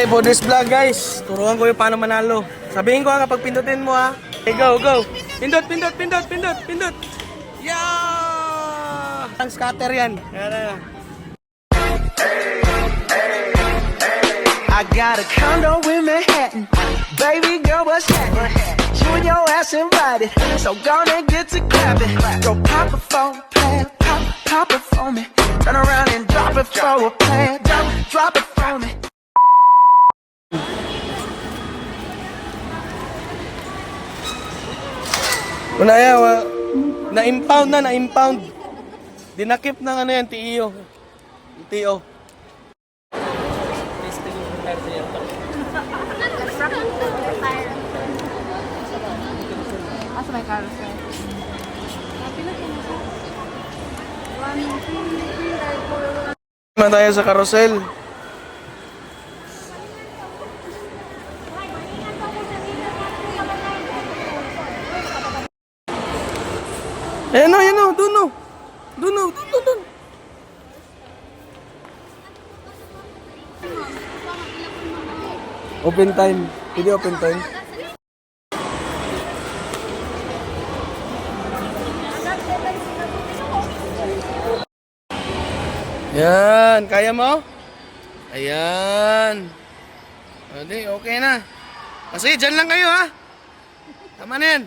Okay, for this vlog guys, turuan ko yung paano manalo. Sabihin ko kapag pindutin mo ha. Okay, go, go. Pindot, pindot, pindot, pindot, pindot. Yeah! Ang scatter yan. Yan. I got a condo in Manhattan. Baby girl, what's happening? You and your ass invited, so gonna get to clapping. Go pop it for a plan, pop it for me. Turn around and drop it for a plan, drop it for me. Una yan, na-impound na, na-impound. Dinakip ng ano yan, TEO. TEO. Asa may carousel? Naman tayo sa carousel. Ayan o, dun o. Dun. Open time. Pwede open time. Yan, kaya mo? Ayan. Hindi, okay na. Kasi dyan lang kayo ha. Tama na yan.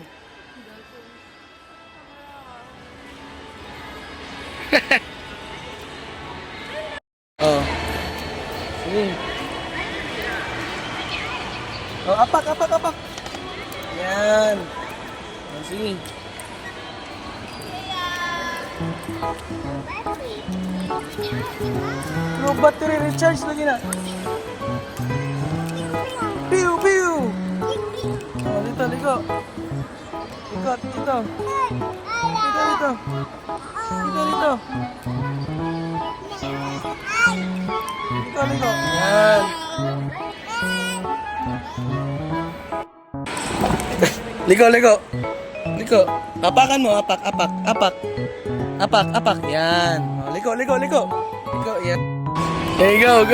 Oh. Sige. Oh, apak. Yan. Oh, sige. No battery recharge lagi na. Piu. Oh, dito. Ikot, dito. Dito. Yan. Liko. Apakan mo, apak. Yan. Oh, liko. Liko, yan. Okay, go.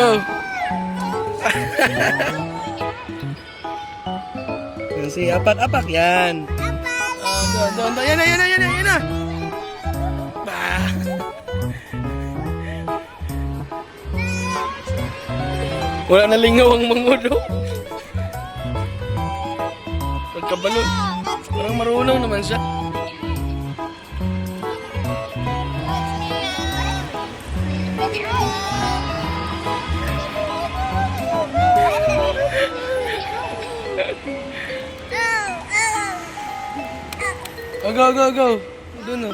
Sige, apak. Yan. Doon. Yan na. Bah. Wala na lingaw ang mangulo. Pagkabalon. Parang marunong naman siya. Oh, go. Doon o.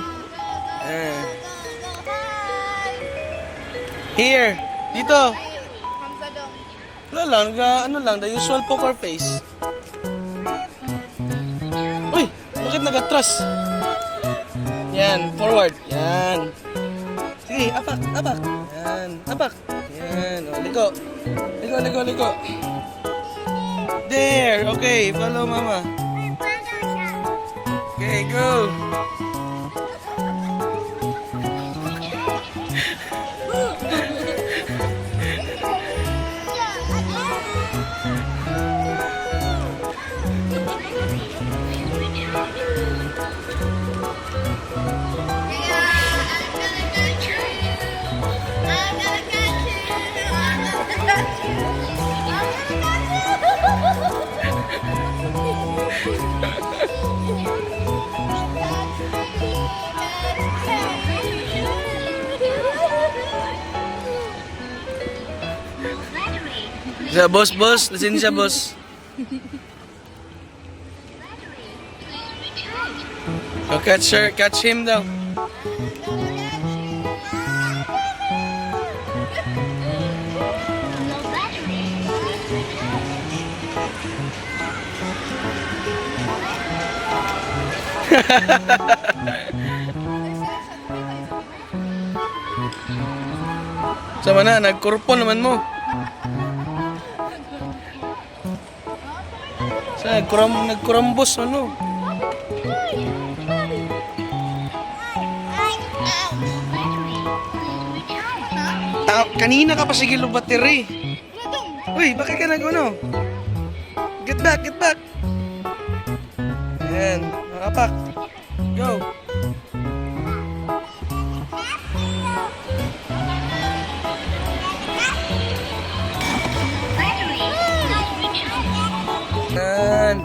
Here. Dito. Wala lang, the usual poker face. Uy, bakit nag-atras? Yan, forward. Yan. Sige, apak. Yan, apak. Yan, o, liko. There, okay, follow mama. Okay, go. Sa boss, listen siya boss. Oh, catch him daw. Sama na, nagkurpon naman mo. Sa nagkurambos ano. Kanina ka pa sige lo battery. Uy, bakit ka nag-uno? Get back, get back! Ayan, nakapak. Go! Ayan.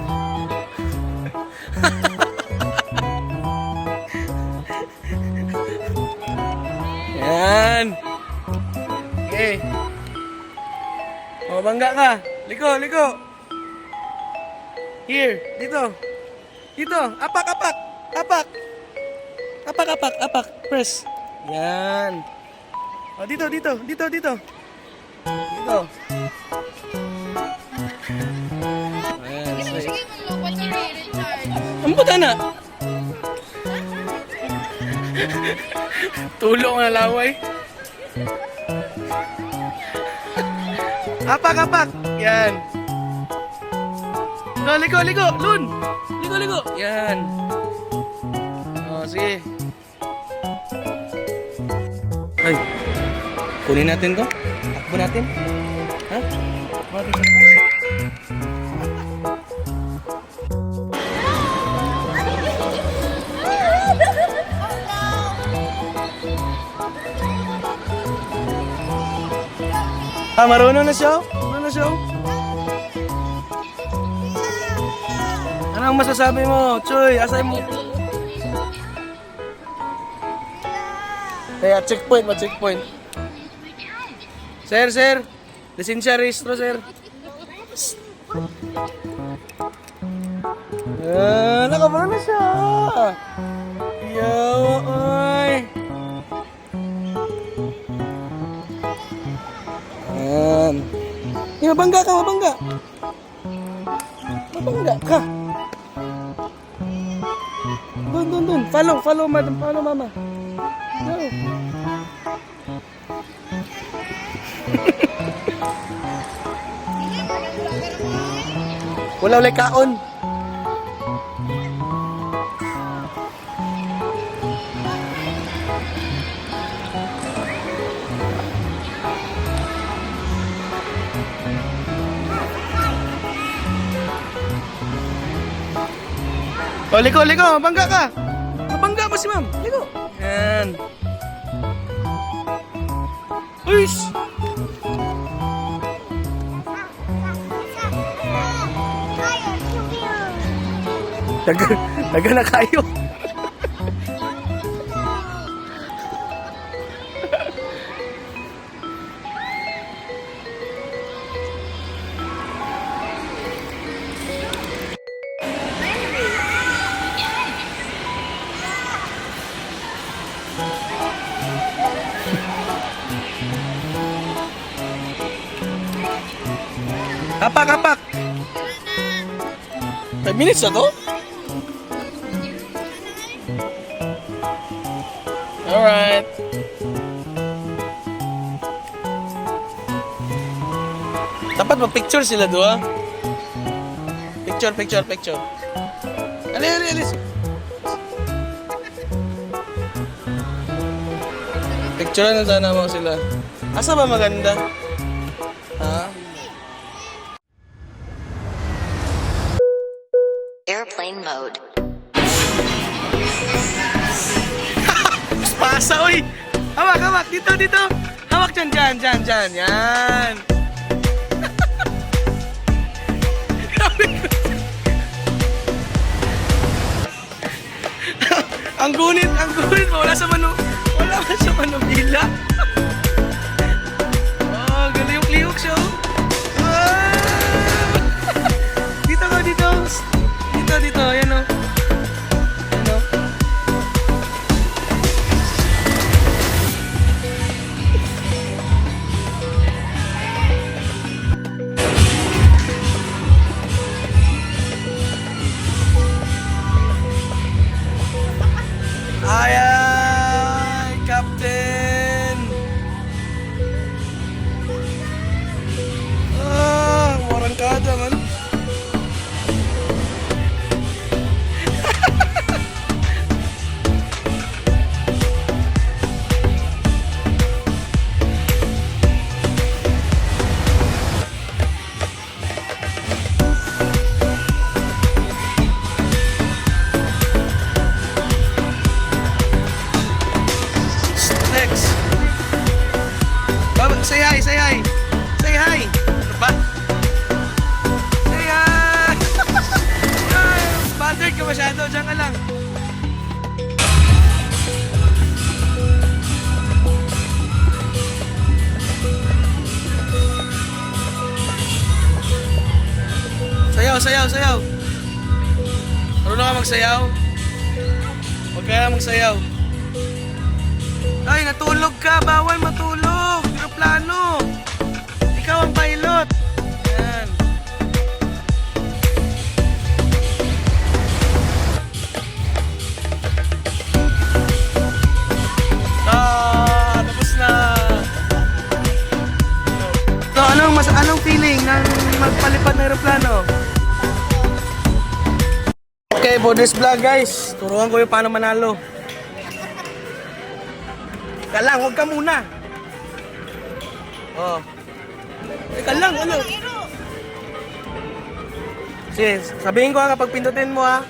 Ayan. Okay. O, bangga ka. Liko, liko. Here, dito. Dito, apak, apak. Apak. Apak, apak, apak. Press. Yan. O, dito, dito, dito, dito. Dito. Ayan. Sige mo lang, pati recharge. Ang puta na. Tulong na laway. Apak, apak. Yan. No, ligo, ligo. Lun. Ligo, ligo. Yan. O, sige. Ay. Kunin natin to. Takbo natin. Ha? Mati sa Ah, marunong na siya? Marunong na siya? Anong masasabi mo? Choy, asay mo? Kaya, checkpoint, ma-checkpoint. Sir, sir. Lisensya, rehistro, sir. Ah, nakamarunong na siya. Yaw, ay. Ayan. Mabangga ka, mabangga. Mabangga ka. Dun, dun, dun. Follow, follow, madam. Follow, mama. Go. Wala ulit kaon. O, liko, liko. Mabangga ka. Mabangga pa si ma'am. Liko. Yan. Uys! Daga na kayo. Kapak, kapak. 5 minutes na to? Alright. Dapat mag-picture sila doon. Picture, picture, picture. Alis. Picture na sana mo sila. Asa ba maganda? Ha? Airplane mode. Pasa, uy! Hawak, hawak! Dito, dito! Hawak dyan. Yan! Ang gunit! Wala sa Manubila. Oh, galiyok-liyok siya, oh. Ah! Dito ka, dito. Dito, ayan, oh. Ayan, oh. Ay, Captain! Sayaw, sayaw, sayaw. Marunong ka magsayaw? Huwag ka na magsayaw. Ay, natulog ka. Bawal matulog. Aeroplano. Ikaw ang pilot. Yan. Tapos na. So, anong feeling ng magpalipad ng aeroplano? Okay, for this vlog guys, turuan ko yung paano manalo. Teka lang, huwag ka muna. Oh. Teka lang, ano? Sige, sabihin ko ha kapag pindutin mo ha.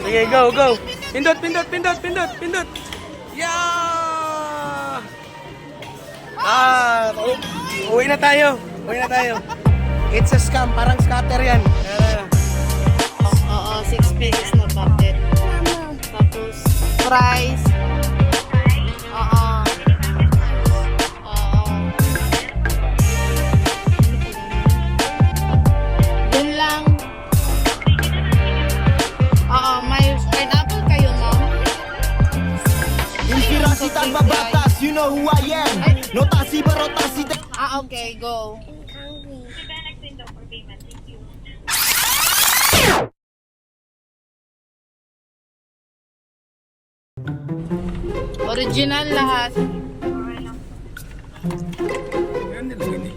Sige, go, go. Pindot, pindot, pindot, pindot, pindot. Yeah! Uwi na tayo. Uwi na tayo. It's a scam, parang scatter yan. Oo, 6 pieces na bucket. Tapos, fries. Oo. Oo. Yun lang. Oo, may pineapple kayo, ma'am. Inspirasi tanpa batas, you know who I am. Notasi berotasi. Okay, go. Original lahat. Yan nilagay ni.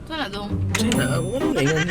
Ito na dong. Sino? Ano na yan?